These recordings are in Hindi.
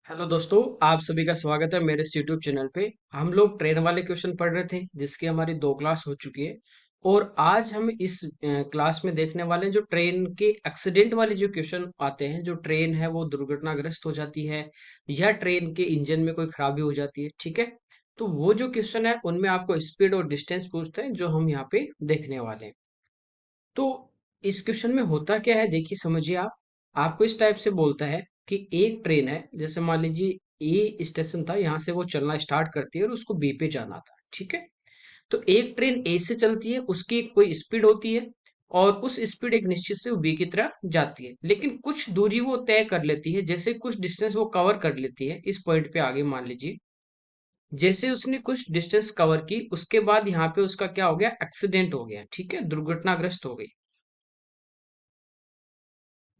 हेलो दोस्तों, आप सभी का स्वागत है मेरे इस यूट्यूब चैनल पे। हम लोग ट्रेन वाले क्वेश्चन पढ़ रहे थे जिसकी हमारी 2 क्लास हो चुकी है। और आज हम इस क्लास में देखने वाले हैं जो ट्रेन के एक्सीडेंट वाले जो क्वेश्चन आते हैं, जो ट्रेन है वो दुर्घटनाग्रस्त हो जाती है या ट्रेन के इंजन में कोई खराबी हो जाती है। ठीक है, तो वो जो क्वेश्चन है उनमें आपको स्पीड और डिस्टेंस पूछते हैं जो हम यहाँ पे देखने वाले हैं। तो इस क्वेश्चन में होता क्या है, देखिए समझिए आप। आपको इस टाइप से बोलता है कि एक ट्रेन है, जैसे मान लीजिए ए स्टेशन था, यहाँ से वो चलना स्टार्ट करती है और उसको बी पे जाना था। ठीक है, तो एक ट्रेन ए से चलती है, उसकी एक कोई स्पीड होती है और उस स्पीड एक निश्चित से वो बी की तरफ जाती है, लेकिन कुछ दूरी वो तय कर लेती है, जैसे कुछ डिस्टेंस वो कवर कर लेती है इस पॉइंट पे आगे। मान लीजिए जैसे उसने कुछ डिस्टेंस कवर की, उसके बाद यहाँ पे उसका क्या हो गया, एक्सीडेंट हो गया। ठीक है, दुर्घटनाग्रस्त हो गई।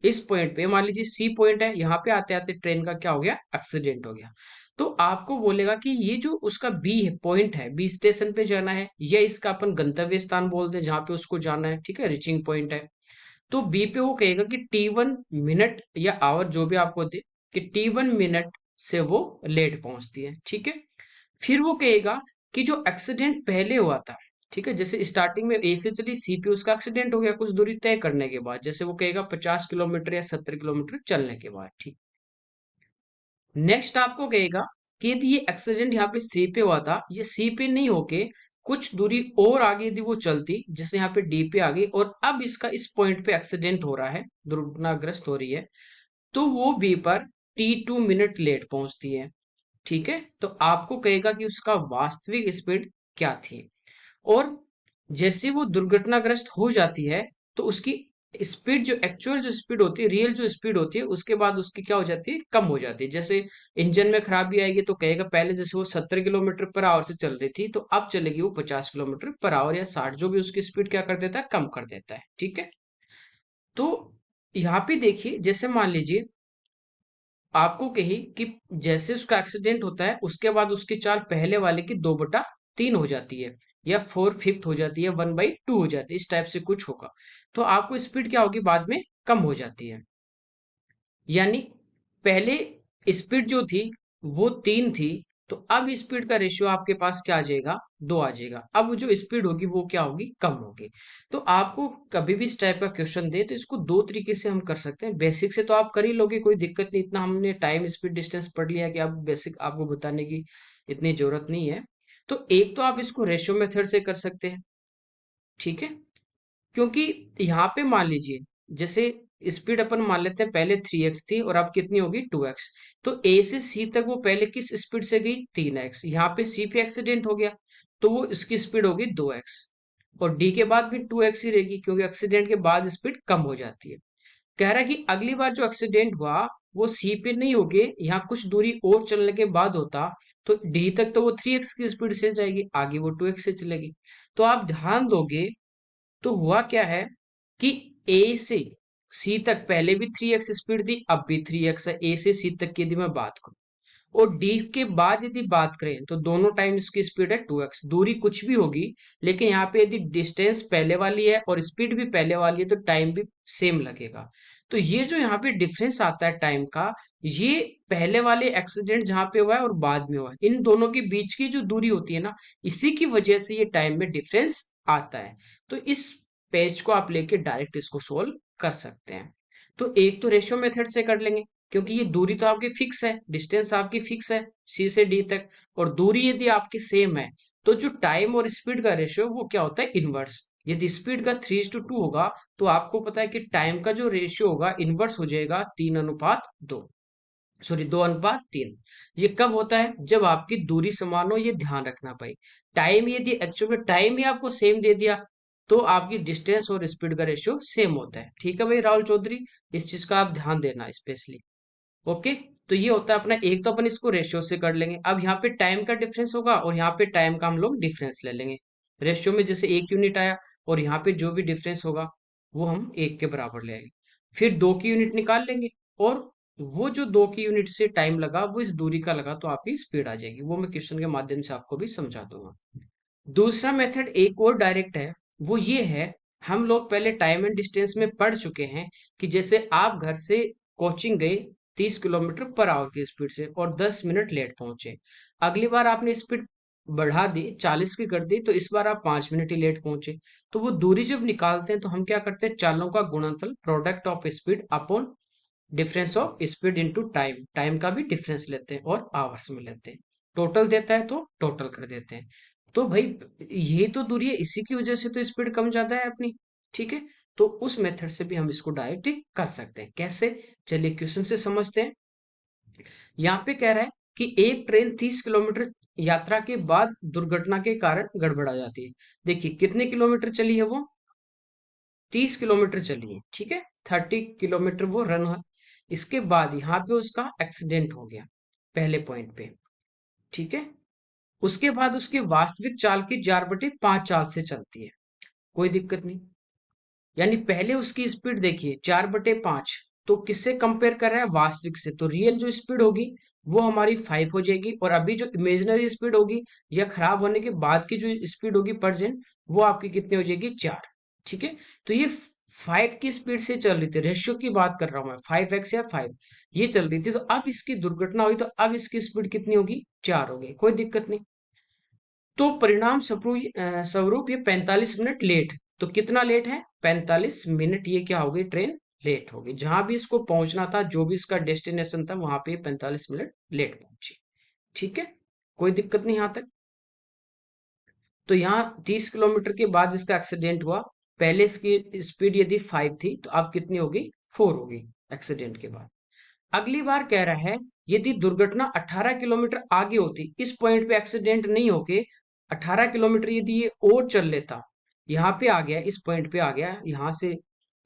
इस पॉइंट पे मान लीजिए सी पॉइंट है, यहाँ पे आते आते ट्रेन का क्या हो गया, एक्सीडेंट हो गया। तो आपको बोलेगा कि ये जो उसका बी है, पॉइंट है, बी स्टेशन पे जाना है, या इसका अपन गंतव्य स्थान बोलते हैं जहां पे उसको जाना है। ठीक है, रीचिंग पॉइंट है। तो बी पे वो कहेगा कि T1 मिनट या आवर जो भी आपको दे, कि T1 मिनट से वो लेट पहुंचती है। ठीक है, फिर वो कहेगा कि जो एक्सीडेंट पहले हुआ था, ठीक है, जैसे स्टार्टिंग में ए से चली सी पे, उसका एक्सीडेंट हो गया कुछ दूरी तय करने के बाद, जैसे वो कहेगा 50 किलोमीटर या 70 किलोमीटर चलने के बाद। ठीक, नेक्स्ट आपको कहेगा कि यदि ये एक्सीडेंट यहाँ पे सी पे हुआ था, ये सी पे नहीं होके कुछ दूरी और आगे यदि वो चलती, जैसे यहाँ पे डी पे आ गई और अब इसका इस पॉइंट पे एक्सीडेंट हो रहा है, दुर्घटनाग्रस्त हो रही है, तो वो बी पर T2 मिनट लेट पहुंचती है। ठीक है, तो आपको कहेगा कि उसका वास्तविक स्पीड क्या थी। और जैसे वो दुर्घटनाग्रस्त हो जाती है, तो उसकी स्पीड, जो एक्चुअल जो स्पीड होती है, रियल जो स्पीड होती है, उसके बाद उसकी क्या हो जाती है, कम हो जाती है। जैसे इंजन में खराबी आएगी तो कहेगा पहले जैसे वो 70 किलोमीटर पर आवर से चल रही थी, तो अब चलेगी वो 50 किलोमीटर पर आवर या 60, जो भी उसकी स्पीड क्या कर देता है, कम कर देता है। ठीक है, तो यहाँ पे देखिए, जैसे मान लीजिए आपको कही कि जैसे उसका एक्सीडेंट होता है उसके बाद उसकी चाल पहले वाले की 2/3 हो जाती है, या 4/5 हो जाती है, 1/2 हो जाती है, इस टाइप से कुछ होगा। तो आपको स्पीड क्या होगी, बाद में कम हो जाती है। यानी पहले स्पीड जो थी वो 3 थी, तो अब स्पीड का रेशियो आपके पास क्या आ जाएगा, 2 आ जाएगा। अब जो स्पीड होगी वो क्या होगी, कम होगी। तो आपको कभी भी इस टाइप का क्वेश्चन दे तो इसको दो तरीके से हम कर सकते हैं। बेसिक से तो आप कर ही लोगे, कोई दिक्कत नहीं, इतना हमने टाइम स्पीड डिस्टेंस पढ़ लिया कि अब बेसिक आपको बताने की इतनी जरूरत नहीं है। तो एक तो आप इसको रेशियो मेथड से कर सकते हैं। ठीक है, क्योंकि यहाँ पे मान लीजिए जैसे स्पीड अपन मान लेते हैं पहले 3x थी और अब कितनी होगी, 2x। तो ए से सी तक वो पहले किस स्पीड से गई, 3x। यहाँ पे सी पे एक्सीडेंट हो गया तो वो इसकी स्पीड होगी 2x, और डी के बाद भी 2x ही रहेगी क्योंकि एक्सीडेंट के बाद स्पीड कम हो जाती है। कह रहा है कि अगली बार जो एक्सीडेंट हुआ वो सी पे नहीं होके यहाँ कुछ दूरी और चलने के बाद होता, तो डी तक तो वो 3x की स्पीड से जाएगी, आगे वो 2x से चलेगी। तो आप ध्यान दोगे तो हुआ क्या है कि ए से सी तक पहले भी 3x स्पीड थी, अब भी 3x है। ए से सी तक की यदि मैं बात करूं, और डी के बाद यदि बात करें तो दोनों टाइम इसकी स्पीड है 2x। दूरी कुछ भी होगी, लेकिन यहाँ पे यदि डिस्टेंस पहले वाली है और स्पीड भी पहले वाली है तो टाइम भी सेम लगेगा। तो ये जो यहाँ पे डिफरेंस आता है टाइम का, ये पहले वाले एक्सीडेंट जहां पे हुआ है और बाद में हुआ है, इन दोनों के बीच की जो दूरी होती है ना, इसी की वजह से ये टाइम में डिफरेंस आता है। तो इस पेज को आप लेके डायरेक्ट इसको सोल्व कर सकते हैं। तो एक तो रेशियो मेथड से कर लेंगे, क्योंकि ये दूरी तो आपकी फिक्स है, डिस्टेंस आपकी फिक्स है सी से डी तक, और दूरी यदि आपकी सेम है तो जो टाइम और स्पीड का रेशियो वो क्या होता है, इनवर्स। यदि स्पीड का 3:2 होगा तो आपको पता है कि टाइम का जो रेशियो होगा इनवर्स हो जाएगा 3:2, सॉरी 2:3। ये कब होता है, जब आपकी दूरी समान हो, ये ध्यान रखना भाई। टाइम यदि एक्चुअल में टाइम ही आपको सेम दे दिया तो आपकी डिस्टेंस और स्पीड का रेशियो सेम होता है। ठीक है भाई राहुल चौधरी, इस चीज का आप ध्यान देना स्पेशली। ओके, तो ये होता है अपना एक, तो अपन इसको रेशियो से कर लेंगे। अब यहाँ पे टाइम का डिफरेंस होगा और यहाँ पे टाइम का हम लोग डिफरेंस ले लेंगे। रेशियो में जैसे 1 यूनिट आया, और यहाँ पे जो भी डिफरेंस होगा वो हम 1 के बराबर ले आएंगे। फिर 2 की यूनिट निकाल लेंगे, और वो जो 2 की यूनिट से टाइम लगा वो इस दूरी का लगा, तो आपकी स्पीड आ जाएगी। वो मैं क्वेश्चन के माध्यम से आपको भी समझा दूंगा। दूसरा मेथड एक और डायरेक्ट है, वो ये है, हम लोग पहले टाइम एंड डिस्टेंस में पढ़ चुके हैं कि जैसे आप घर से कोचिंग गए 30 किलोमीटर पर आवर की स्पीड से और 10 मिनट लेट पहुंचे। अगली बार आपने स्पीड बढ़ा दी, 40 की कर दी, तो इस बार आप 5 मिनट ही लेट पहुंचे। तो वो दूरी जब निकालते हैं तो हम क्या करते हैं, चालों का गुणनफल, product of speed upon difference of speed into time, time का भी डिफरेंस लेते हैं और आवर्स में लेते हैं। टोटल देता है तो टोटल कर देते हैं। तो भाई ये तो दूरी है, इसी की वजह से तो स्पीड कम ज्यादा है अपनी। ठीक है, तो उस मेथड से भी हम इसको डायरेक्ट कर सकते हैं। कैसे, चलिए क्वेश्चन से समझते हैं। यहाँ पे कह रहा है कि एक ट्रेन 30 किलोमीटर यात्रा के बाद दुर्घटना के कारण गड़बड़ा जाती है। देखिए कितने किलोमीटर चली है वो, 30 किलोमीटर चली है। ठीक है, 30 किलोमीटर वो रन हुआ। इसके बाद यहाँ पे उसका एक्सीडेंट हो गया पहले पॉइंट पे। ठीक है, उसके बाद उसकी वास्तविक चाल की 4/5 चाल से चलती है, कोई दिक्कत नहीं। यानी पहले उसकी स्पीड देखिए 4/5, तो किससे कंपेयर कर रहा है, वास्तविक से। तो रियल जो स्पीड होगी वो हमारी 5 हो जाएगी, और अभी जो इमेजिनरी स्पीड होगी या खराब होने के बाद की जो स्पीड होगी प्रेजेंट, वो आपकी कितनी हो जाएगी, 4। ठीक है, तो ये 5 की स्पीड से चल रही थी, रेशियो की बात कर रहा हूं मैं, 5x या 5 ये चल रही थी। तो अब इसकी दुर्घटना हुई, तो अब इसकी स्पीड कितनी होगी, 4 होगी, कोई दिक्कत नहीं। तो परिणाम स्वरूप ये 45 मिनट लेट। तो कितना लेट है, 45 मिनट, ये क्या होगी, ट्रेन लेट होगी। जहां भी इसको पहुंचना था, जो भी इसका डेस्टिनेशन था, वहां पे 45 मिनट लेट पहुंची। ठीक है, कोई दिक्कत नहीं यहां तक। तो यहाँ 30 किलोमीटर के बाद इसका एक्सीडेंट हुआ। पहले इसकी स्पीड यदि 5 थी, तो अब कितनी होगी, 4 होगी एक्सीडेंट के बाद। अगली बार कह रहा है, यदि दुर्घटना 18 किलोमीटर आगे होती, इस पॉइंट पे एक्सीडेंट नहीं होके 18 किलोमीटर यदि ये और चल लेता, यहाँ पे आ गया, इस पॉइंट पे आ गया, यहाँ से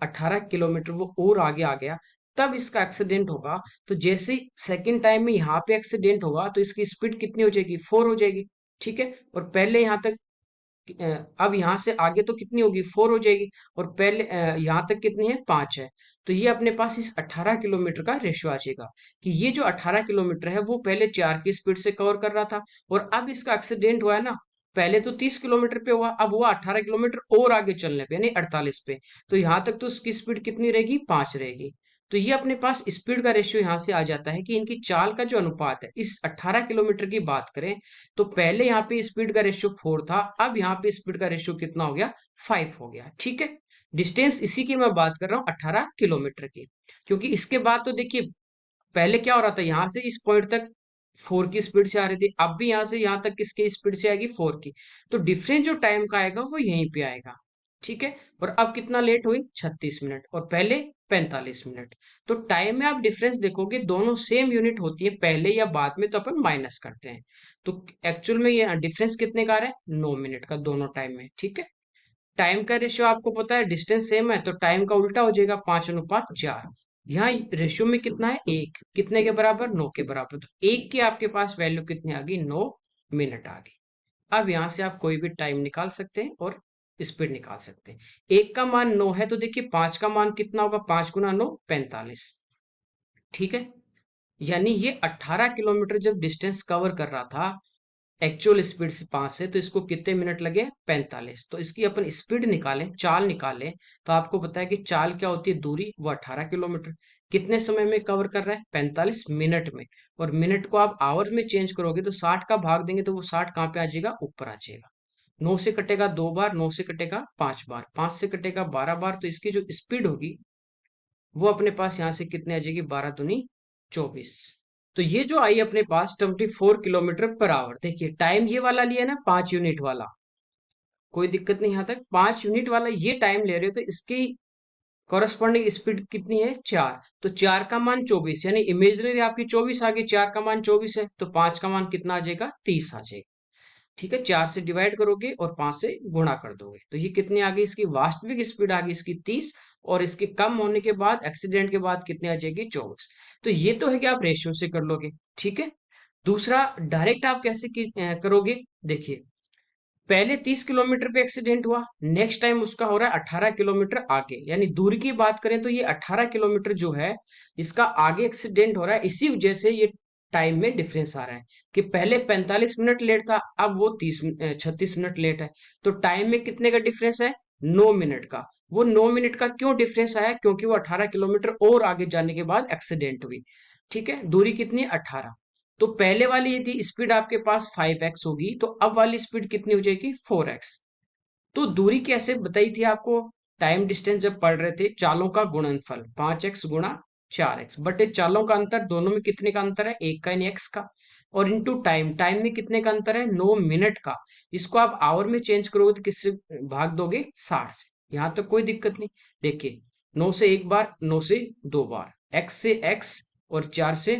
18 किलोमीटर वो और आगे आ गया, तब इसका एक्सीडेंट होगा। तो जैसे सेकंड टाइम में यहाँ पे एक्सीडेंट होगा, तो इसकी स्पीड कितनी हो जाएगी, 4 हो जाएगी। ठीक है, और पहले यहाँ तक अब यहाँ से आगे तो कितनी होगी, 4 हो जाएगी, और पहले यहाँ तक कितनी है, 5 है। तो ये अपने पास इस 18 किलोमीटर का रेशियो आ जाएगा, कि ये जो 18 किलोमीटर है वो पहले 4 की स्पीड से कवर कर रहा था, और अब इसका एक्सीडेंट हुआ है ना, पहले तो 30 किलोमीटर पे हुआ, अब हुआ 18 किलोमीटर और आगे चलने पे, यानी 48 पे। तो यहाँ तक तो उसकी स्पीड कितनी रहेगी, 5 रहेगी। तो ये अपने पास स्पीड का रेशियो यहाँ से आ जाता है, कि इनकी चाल का जो अनुपात है, इस 18 किलोमीटर की बात करें, तो पहले यहाँ पे स्पीड का रेशियो 4 था, अब यहाँ पे स्पीड का रेशियो कितना हो गया, 5 हो गया। ठीक है, डिस्टेंस इसी की मैं बात कर रहा हूँ, 18 किलोमीटर की। क्योंकि इसके बाद तो देखिए, पहले क्या हो रहा था, यहाँ से इस पॉइंट तक 4 की स्पीड से आ रही थी, अब भी यहाँ से यहाँ तक किसकी स्पीड से आएगी, 4 की। तो डिफरेंस जो टाइम का आएगा वो यहीं पे आएगा। ठीक है, और अब कितना लेट हुई, 36 मिनट, और पहले 45 मिनट। तो टाइम में आप डिफरेंस देखोगे, दोनों सेम यूनिट होती है, पहले या बाद में तो अपन माइनस करते हैं। तो एक्चुअल में ये डिफरेंस कितने का आ रहा है, 9 मिनट का, दोनों टाइम में। ठीक है, टाइम का रेशियो आपको पता है, डिस्टेंस सेम है, तो टाइम का उल्टा हो जाएगा, 5:4। यहाँ रेशियो में कितना है, 1, कितने के बराबर, 9 के बराबर। तो 1 की आपके पास वैल्यू कितनी आ गई, 9 मिनट आ गई। अब यहाँ से आप कोई भी टाइम निकाल सकते हैं और स्पीड निकाल सकते हैं। 1 का मान 9 है, तो देखिए 5 का मान कितना होगा, 5 × 9 45। ठीक है, यानी ये 18 किलोमीटर जब डिस्टेंस कवर कर रहा था एक्चुअल स्पीड से, 5 से, तो इसको कितने मिनट लगे, 45। तो इसकी अपन स्पीड निकालें, चाल निकालें, तो आपको पता है कि चाल क्या होती है, दूरी, वो 18 किलोमीटर कितने समय में कवर कर रहा है, 45 मिनट में। और मिनट को आप आवर में चेंज करोगे तो 60 का भाग देंगे, तो वो 60 कहाँ पे आ जाएगा, ऊपर आ जाएगा। 9 से कटेगा 2 बार, 9 से कटेगा 5 बार, 5 से कटेगा 12 बार, तो इसकी जो स्पीड होगी वो अपने पास यहाँ से कितने आ जाएगी, 12 दूनी 24। तो ये जो आई अपने पास 24 किलोमीटर पर आवर। देखिए टाइम ये वाला लिया ना, 5 यूनिट वाला, कोई दिक्कत नहीं यहाँ तक, 5 यूनिट वाला ये टाइम ले रहे हो, तो इसकी कॉरस्पॉन्डिंग स्पीड कितनी है, 4। तो 4 का मान 24, यानी इमेजनरी आपकी 24 आ गई, 4 का मान 24 है, तो 5 का मान कितना आ जाएगा, 30 आ जाएगा। ठीक है, 4 से डिवाइड करोगे और 5 से गुणा कर दोगे, तो ये कितनी आ गई, इसकी वास्तविक स्पीड आ गई इसकी 30, और इसके कम होने के बाद, एक्सीडेंट के बाद कितनी आ जाएगी, 24। तो ये तो है कि आप रेशियो से कर लोगे। ठीक है, दूसरा डायरेक्ट आप कैसे करोगे, देखिए पहले 30 किलोमीटर पे एक्सीडेंट हुआ, नेक्स्ट टाइम उसका हो रहा है 18 किलोमीटर आगे, यानी दूरी की बात करें तो ये 18 किलोमीटर जो है, इसका आगे एक्सीडेंट हो रहा है, इसी वजह से ये टाइम में डिफरेंस आ रहा है, कि पहले 45 मिनट लेट था, अब वो 36 मिनट लेट है। तो टाइम में कितने का डिफरेंस है, 9 मिनट का। वो 9 मिनट का क्यों डिफरेंस आया, क्योंकि वो 18 किलोमीटर और आगे जाने के बाद एक्सीडेंट हुई। ठीक है, दूरी कितनी है 18। तो पहले वाली यदि स्पीड आपके पास 5x होगी तो अब वाली स्पीड कितनी हो जाएगी 4x। तो दूरी कैसे बताई थी आपको, टाइम डिस्टेंस जब पढ़ रहे थे, चालों का गुणनफल 5x गुणा 4x बटे चालों का अंतर, दोनों में कितने का अंतर है, एक का यानी x का, और इनटू टाइम, टाइम में कितने का अंतर है 9 मिनट का। इसको आप आवर में चेंज करोगे तो किससे भाग दोगे, 60 से। यहां तक कोई दिक्कत नहीं। देखिए 9 से एक बार, 9 से दो बार, x से x, और 4 से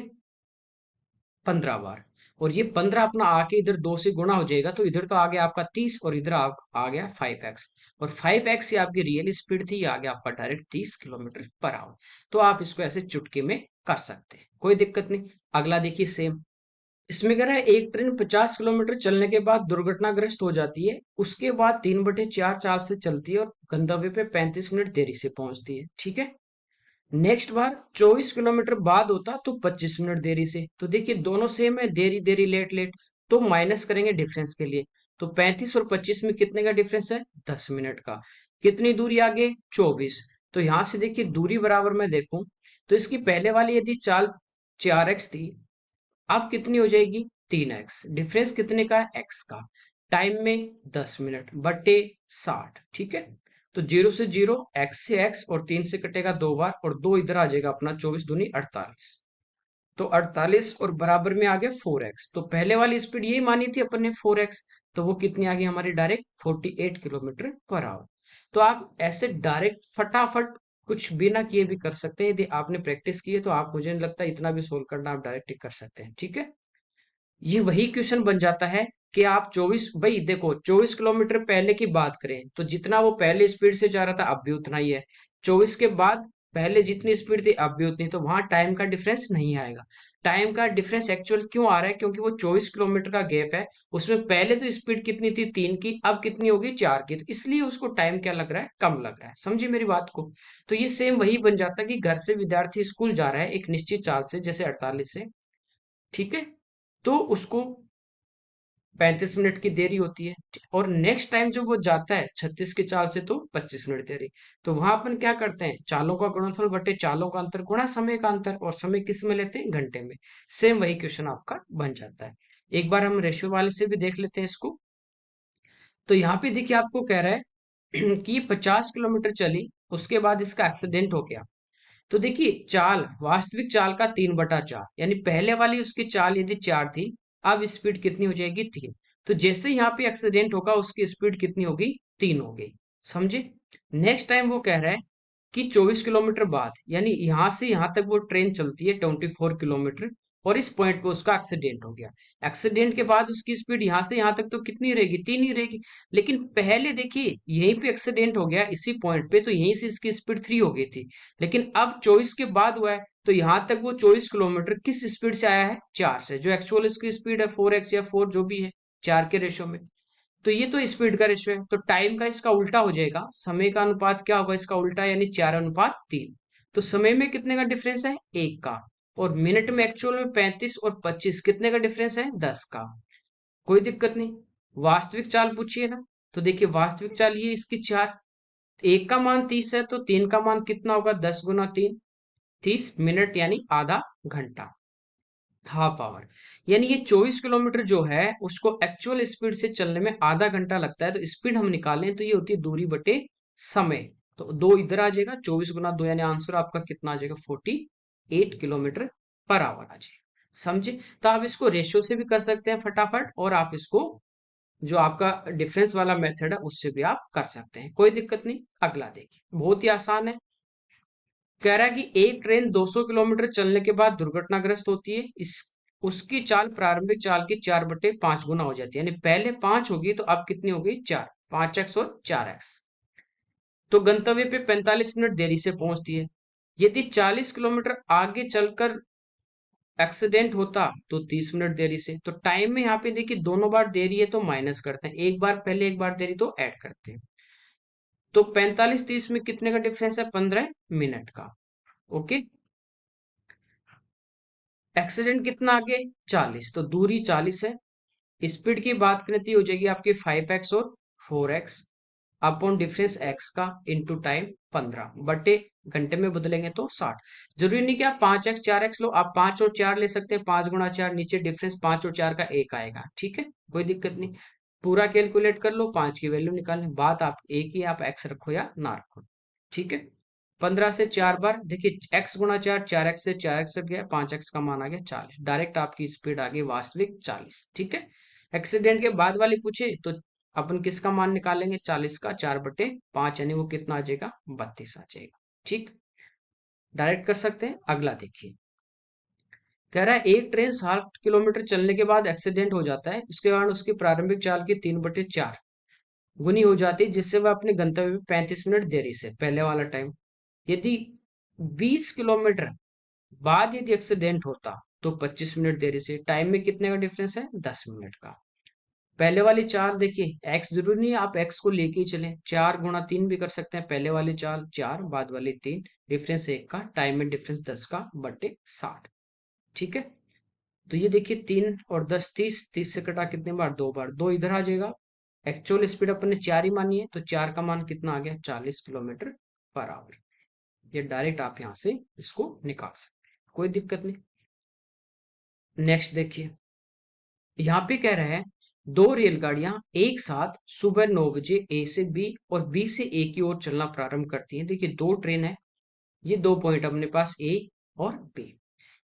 15 बार, और ये 15 अपना आके इधर 2 से गुणा हो जाएगा, तो इधर तो आ गया आपका 30 और इधर आ गया 5x, और 5x ये आपकी रियल स्पीड थी, ये आ गया आपका डायरेक्ट 30 किलोमीटर पर आवर। तो आप इसको ऐसे चुटकी में कर सकते हैं, कोई दिक्कत नहीं। अगला देखिए सेम, इसमें कह रहा है एक ट्रेन 50 किलोमीटर चलने के बाद दुर्घटनाग्रस्त हो जाती है, उसके बाद 3/4 चाल से चलती है और गंतव्य पे 35 मिनट देरी से पहुंचती है, ठीक है। नेक्स्ट बार 24 किलोमीटर बाद होता तो 25 मिनट देरी से। तो देखिए दोनों सेम है, देरी देरी लेट लेट, तो माइनस करेंगे डिफरेंस के लिए। तो 35 और 25 में कितने का डिफरेंस है, 10 मिनट का। कितनी दूरी आगे, 24। तो यहां से देखिए दूरी बराबर मैं देखूं तो इसकी पहले वाली यदि चाल 4x थी, अब कितनी हो जाएगी 3x। डिफरेंस कितने का है, x का। टाइम में 10 मिनट बटे 60, ठीक है। तो 0 से 0, x से x, और 3 से कटेगा दो बार, और दो इधर आ जाएगा अपना, 24 दूनी 48। तो 48 और बराबर में आ गया 4x। तो पहले वाली स्पीड यही मानी थी अपन ने 4x, तो वो कितनी आ गई हमारी डायरेक्ट 48 किलोमीटर पर आवर। तो आप ऐसे डायरेक्ट फटाफट कुछ बिना किए भी कर सकते हैं, यदि आपने प्रैक्टिस की है तो आप, मुझे नहीं लगता इतना भी सोल्व करना, आप डायरेक्ट ही कर सकते हैं, ठीक है। ये वही क्वेश्चन बन जाता है कि आप 24, भाई देखो 24 किलोमीटर पहले की बात करें तो जितना वो पहले स्पीड से जा रहा था अब भी उतना ही है। 24 के बाद पहले जितनी स्पीड थी अब भी उतनी, तो वहां टाइम का डिफरेंस नहीं आएगा। टाइम का डिफरेंस एक्चुअल क्यों आ रहा है, क्योंकि वो 24 किलोमीटर का गैप है, उसमें पहले तो स्पीड कितनी थी 3 की, अब कितनी होगी 4 की, तो इसलिए उसको टाइम क्या लग रहा है, कम लग रहा है। समझी मेरी बात को। तो ये सेम वही बन जाता है कि घर से विद्यार्थी स्कूल जा रहा है एक निश्चित चाल से, जैसे 48 से, ठीक है, तो उसको 35 मिनट की देरी होती है, और नेक्स्ट टाइम जब वो जाता है 36 की चाल से तो 25 मिनट देरी। तो वहां अपन क्या करते हैं, चालों का गुणनफल बटे चालों का अंतर गुणा समय का अंतर, और समय किस में लेते हैं, घंटे में। सेम वही क्वेश्चन आपका बन जाता है। एक बार हम रेशियो वाले से भी देख लेते हैं इसको। तो यहाँ पे देखिए आपको कह रहा है कि 50 किलोमीटर चली, उसके बाद इसका एक्सीडेंट हो गया। तो देखिए चाल, वास्तविक चाल का 3/4, यानी पहले वाली उसकी चाल यदि 4 थी, अब स्पीड कितनी हो जाएगी 3। तो जैसे यहाँ पे एक्सीडेंट होगा उसकी स्पीड कितनी होगी, 3 हो गई। समझे। नेक्स्ट टाइम वो कह रहा है कि 24 किलोमीटर बाद, यानी यहां से यहां तक वो ट्रेन चलती है 24 किलोमीटर, और इस पॉइंट पे उसका एक्सीडेंट हो गया। एक्सीडेंट के बाद उसकी स्पीड यहां से यहां तक तो कितनी रहेगी, 3 ही रहेगी। लेकिन पहले देखिए यहीं पे एक्सीडेंट हो गया इसी पॉइंट पे, तो यहीं से इसकी स्पीड 3 हो गई थी। लेकिन अब 24 के बाद हुआ है, तो यहां तक वो 24 किलोमीटर किस स्पीड से आया है, 4 से, जो एक्चुअल इसकी स्पीड है 4x या 4 जो भी है, 4 के रेशो में। तो ये तो स्पीड का रेशियो है, तो टाइम का इसका उल्टा हो जाएगा, समय का अनुपात क्या होगा इसका उल्टा, यानी 4:3। तो समय में कितने का डिफरेंस है, 1 का, और मिनट में एक्चुअल में 35 और 25 कितने का डिफरेंस है, 10 का। कोई दिक्कत नहीं। वास्तविक चाल पूछिए ना, तो देखिए वास्तविक चाल ये इसकी 4, 1 का मान 30 है, तो 3 का मान कितना होगा, 10 गुना 3, 30 मिनट यानी आधा घंटा, हाफ आवर। यानी ये 24 किलोमीटर जो है उसको एक्चुअल स्पीड से चलने में आधा घंटा लगता है। तो स्पीड हम निकालें तो ये होती है दूरी बटे समय। तो दो इधर आ जाएगा, 24 गुना 2, यानी आंसर आपका कितना आ जाएगा, 48 किलोमीटर पर आवर आ जाएगा। समझे। तो आप इसको रेशियो से भी कर सकते हैं फटाफट, और आप इसको जो आपका डिफरेंस वाला मेथड है उससे भी आप कर सकते हैं, कोई दिक्कत नहीं। अगला देखिए, बहुत ही आसान है। कह रहा है कि एक ट्रेन 200 किलोमीटर चलने के बाद दुर्घटनाग्रस्त होती है, इस उसकी चाल प्रारंभिक चाल की 4/5 गुना हो जाती है, यानी पहले 5 होगी तो अब कितनी हो गई 4, 5x और 4x। तो गंतव्य पे 45 मिनट देरी से पहुंचती है। यदि 40 किलोमीटर आगे चलकर एक्सीडेंट होता तो 30 मिनट देरी से। तो टाइम में यहाँ पे देखिए दोनों बार देरी है तो माइनस करते हैं, एक बार पहले एक बार देरी तो ऐड करते हैं। तो 45-30 में कितने का डिफरेंस है, 15 मिनट का। ओके। एक्सीडेंट कितना आगे, 40, तो दूरी 40 है। स्पीड की बात करें तो ये हो जाएगी आपकी 5x और 4x। अपॉन डिफरेंस एक्स का इंटू टाइम 15 बटे घंटे में बदलेंगे तो 60। जरूरी नहीं कि आप 5x 4x लो, आप 5 और 4 ले सकते हैं। 5 गुणा 4, नीचे डिफरेंस 5 और 4 का 1 आएगा, ठीक है, कोई दिक्कत नहीं। पूरा कैलकुलेट कर लो, 5 की वैल्यू निकालने, बात आप एक ही, आप x रखो या ना रखो, ठीक है। 15 से 4 बार देखिए, x गुणा 4, 4x से 4x कट गया, 5x का मान आ गया 40, डायरेक्ट आपकी स्पीड आ गई वास्तविक 40, ठीक है। एक्सीडेंट के बाद वाली पूछे तो अपन किसका मान निकालेंगे, 40 का 4/5, यानी वो कितना आ जाएगा, 32 आ जाएगा, ठीक। डायरेक्ट कर सकते हैं। अगला देखिए, कह रहा है एक ट्रेन 60 किलोमीटर चलने के बाद एक्सीडेंट हो जाता है, उसके कारण उसकी प्रारंभिक चाल की 3/4 गुनी हो जाती है, जिससे वह अपने गंतव्य में 35 मिनट देरी से, पहले वाला टाइम। यदि 20 किलोमीटर बाद यदि एक्सीडेंट होता तो 25 मिनट देरी से, टाइम में कितने का डिफरेंस है, 10 मिनट का। पहले वाली चाल देखिए, एक्स जरूरी नहीं है आप एक्स को लेके ही चले, 4 गुणा 3 भी कर सकते हैं। पहले वाली चाल 4, बाद वाली 3, डिफरेंस 1 का, टाइम में डिफरेंस 10 का बटे 60, ठीक है। तो ये देखिए 3 और 10 30, 30 से कटा कितने बार, 2 बार, 2 इधर आ जाएगा। एक्चुअल स्पीड अपन ने 4 ही मानी है, तो 4 का मान कितना आ गया, 40 किलोमीटर पर आवर। ये डायरेक्ट आप यहां से इसको निकाल सकते हैं, कोई दिक्कत नहीं। नेक्स्ट देखिए, यहाँ पे कह रहे हैं दो रेलगाड़ियां एक साथ सुबह 9 बजे ए से बी और बी से ए की ओर चलना प्रारंभ करती हैं। देखिए दो ट्रेन है, ये दो पॉइंट अपने पास ए और बी।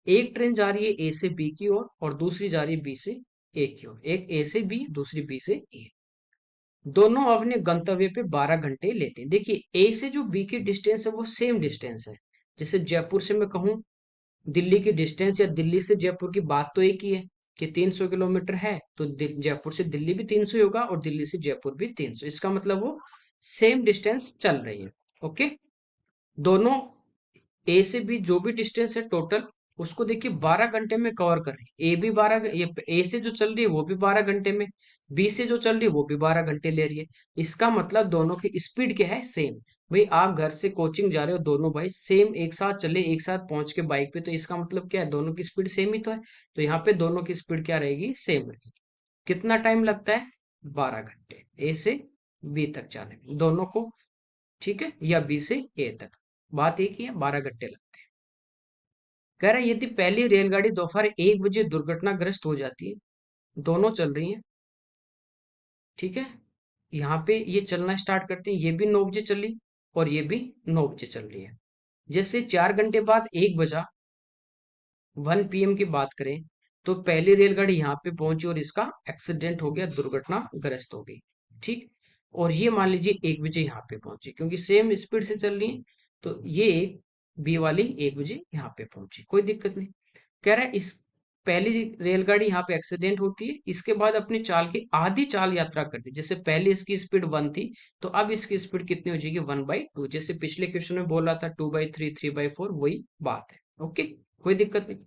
एक ट्रेन जा रही है ए से बी की ओर और दूसरी जा रही है बी से ए की ओर, एक ए से बी दूसरी बी से ए। दोनों अपने गंतव्य पे 12 घंटे लेते हैं। देखिए ए से जो बी की डिस्टेंस है वो सेम डिस्टेंस है। जैसे जयपुर से मैं कहूँ दिल्ली की डिस्टेंस, या दिल्ली से जयपुर की, बात तो एक ही है कि 300 किलोमीटर है, तो जयपुर से दिल्ली भी 300 होगा और दिल्ली से जयपुर भी 300, इसका मतलब वो सेम डिस्टेंस चल रही है, ओके। दोनों ए से बी जो भी डिस्टेंस है टोटल, उसको देखिए 12 घंटे में कवर कर रही है। ए भी 12, ये ए से जो चल रही है वो भी 12 घंटे में, बी से जो चल रही है वो भी 12 घंटे ले रही है। इसका मतलब दोनों की स्पीड क्या है, सेम। भाई आप घर से कोचिंग जा रहे हो, दोनों भाई सेम एक साथ चले, एक साथ पहुंच के बाइक पे, तो इसका मतलब क्या है, दोनों की स्पीड सेम ही तो है। तो यहाँ पे दोनों की स्पीड क्या रहेगी, सेम रहेगी। कितना टाइम लगता है, 12 घंटे ए से बी तक जाने में दोनों को, ठीक है, या बी से ए तक, बात एक ही है, 12 घंटे लगते हैं। कह रहा है यदि पहली रेलगाड़ी दोपहर 1 बजे दुर्घटनाग्रस्त हो जाती है, दोनों चल रही हैं, ठीक है, यहाँ पे ये चलना स्टार्ट करती है, ये भी 9 बजे चली और ये भी 9 बजे चल रही है। जैसे 4 घंटे बाद 1 बजा, 1 PM की बात करें, तो पहली रेलगाड़ी यहाँ पे पहुंची और इसका एक्सीडेंट हो गया, दुर्घटनाग्रस्त हो गई, ठीक। और ये मान लीजिए 1 बजे यहाँ पे पहुंची, क्योंकि सेम स्पीड से चल रही है, तो ये बी वाली 1 बजे यहाँ पे पहुंची, कोई दिक्कत नहीं। कह रहा है इस पहली रेलगाड़ी यहाँ पे एक्सीडेंट होती है, इसके बाद अपनी चाल की आधी चाल यात्रा करती है। जैसे पहले इसकी स्पीड 1 थी, तो अब इसकी स्पीड कितनी हो जाएगी, 1/2, जैसे पिछले क्वेश्चन में बोला था 2/3, 3/4, वही बात है, ओके, कोई दिक्कत नहीं।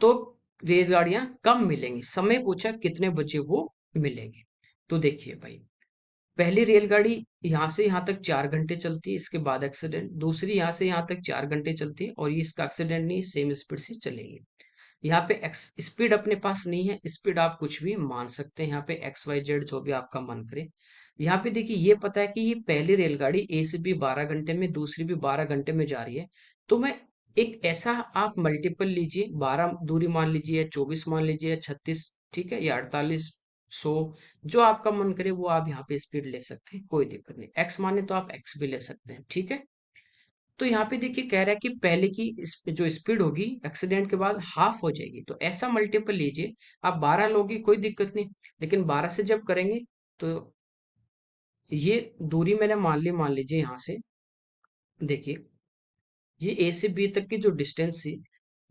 तो रेलगाड़ियां कब मिलेंगी, समय पूछा कितने बजे वो मिलेंगी। तो देखिए भाई, पहली रेलगाड़ी यहाँ से यहाँ तक 4 घंटे चलती है, इसके बाद एक्सीडेंट। दूसरी यहाँ से यहाँ तक 4 घंटे चलती है और ये इसका एक्सीडेंट नहीं, सेम स्पीड से चलेगी। यहाँ पे एक्स स्पीड अपने पास नहीं है, स्पीड आप कुछ भी मान सकते हैं, यहाँ पे XYZ जो भी आपका मन करे। यहाँ पे देखिए ये पता है कि ये पहली रेलगाड़ी ए से बी 12 घंटे में, दूसरी भी 12 घंटे में जा रही है। तो मैं एक ऐसा आप मल्टीपल लीजिए, 12 दूरी मान लीजिए, 24 मान लीजिए, या 36, ठीक है, या 48, 100, जो आपका मन करे वो आप यहाँ पे स्पीड ले सकते हैं, कोई दिक्कत नहीं। एक्स माने तो आप एक्स भी ले सकते हैं, ठीक है। तो यहाँ पे देखिए कह रहा है कि पहले की जो स्पीड होगी एक्सीडेंट के बाद हाफ हो जाएगी, तो ऐसा मल्टीपल लीजिए। आप 12 लोगे कोई दिक्कत नहीं, लेकिन 12 से जब करेंगे तो ये दूरी मैंने मान लीजिए यहाँ से, देखिए ये ए से बी तक की जो डिस्टेंस थी,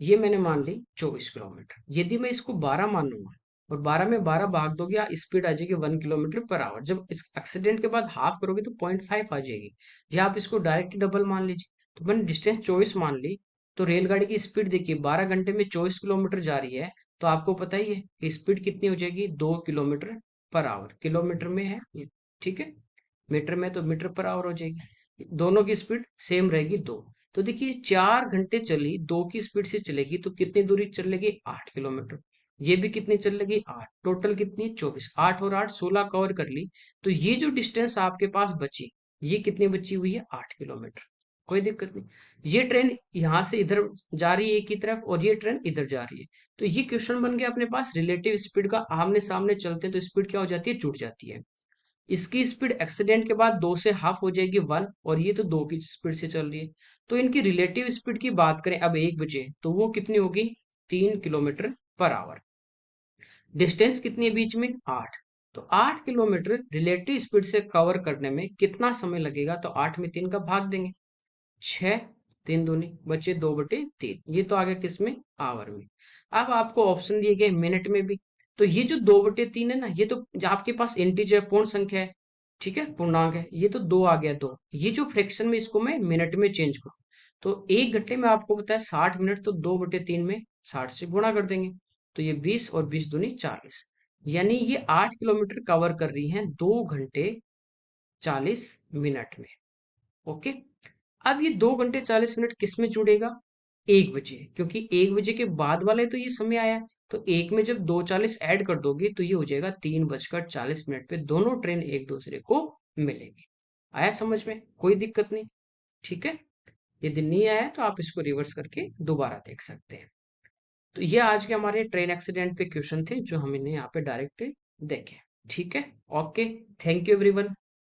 ये मैंने मान ली 24 किलोमीटर। यदि मैं इसको 12 मानूंगा और 12 में 12 भाग दोगे, स्पीड आ जाएगी 1 किलोमीटर पर आवर। जब इस एक्सीडेंट के बाद हाफ करोगे तो 0.5 आ जाएगी, या आप इसको डायरेक्ट डबल मान लीजिए। तो मैंने डिस्टेंस 24 मान ली, तो रेलगाड़ी की स्पीड देखिए 12 घंटे में 24 किलोमीटर जा रही है, तो आपको पता ही है कि स्पीड कितनी हो जाएगी, 2 किलोमीटर पर आवर। किलोमीटर में है ये, ठीक है, मीटर में तो मीटर पर आवर हो जाएगी। दोनों की स्पीड सेम रहेगी, 2। तो देखिए 4 घंटे चली, 2 की स्पीड से चलेगी, तो कितनी दूरी चलेगी, 8 किलोमीटर। ये भी कितनी चल लगी 8, टोटल कितनी 24, 8 और 8 16 कवर कर ली। तो ये जो डिस्टेंस आपके पास बची, ये कितनी बची हुई है 8 किलोमीटर। कोई दिक्कत नहीं। ये ट्रेन यहाँ से इधर जा रही है एक ही तरफ और ये ट्रेन इधर जा रही है। तो ये क्वेश्चन बन गया अपने पास रिलेटिव स्पीड का, आमने सामने चलते हैं तो स्पीड क्या हो जाती है, जुड़ जाती है। इसकी स्पीड एक्सीडेंट के बाद 2 से हाफ हो जाएगी 1, और ये तो 2 की स्पीड से चल रही है। तो इनकी रिलेटिव स्पीड की बात करें अब 1 बजे, तो वो कितनी होगी 3 किलोमीटर पर आवर। डिस्टेंस कितनी है बीच में 8। तो 8 किलोमीटर रिलेटिव स्पीड से कवर करने में कितना समय लगेगा, तो 8 में 3 का भाग देंगे, 6, 3 दूनी बचे 2/3, ये तो आ गया किसमें, आवर में। अब आपको ऑप्शन दिए गए मिनट में भी। तो ये जो 2/3 है ना, ये तो जो आपके पास इंटीजर पूर्ण संख्या है, ठीक है, पूर्णांक है, ये तो 2 आ गया 2। ये जो फ्रैक्शन में इसको मैं मिनट में चेंज करूँ, तो 1 घंटे में आपको पता है 60 मिनट, तो 2/3 में 60 से गुणा कर देंगे। तो ये 20 और 20 दूनी 40, यानी ये 8 किलोमीटर कवर कर रही हैं 2 घंटे 40 मिनट में। ओके। अब ये 2 घंटे 40 मिनट किस में जुड़ेगा, 1 बजे, क्योंकि 1 बजे के बाद वाले तो ये समय आया। तो एक में जब 2:40 ऐड कर दोगे तो ये हो जाएगा 3:40 पे दोनों ट्रेन एक दूसरे को मिलेंगी। आया समझ में, कोई दिक्कत नहीं, ठीक है। यदि नहीं आया तो आप इसको रिवर्स करके दोबारा देख सकते हैं। तो ये आज के हमारे ट्रेन एक्सीडेंट पे क्वेश्चन थे जो हमने यहाँ पे डायरेक्ट देखे। ठीक है, ओके, थैंक यू एवरीवन।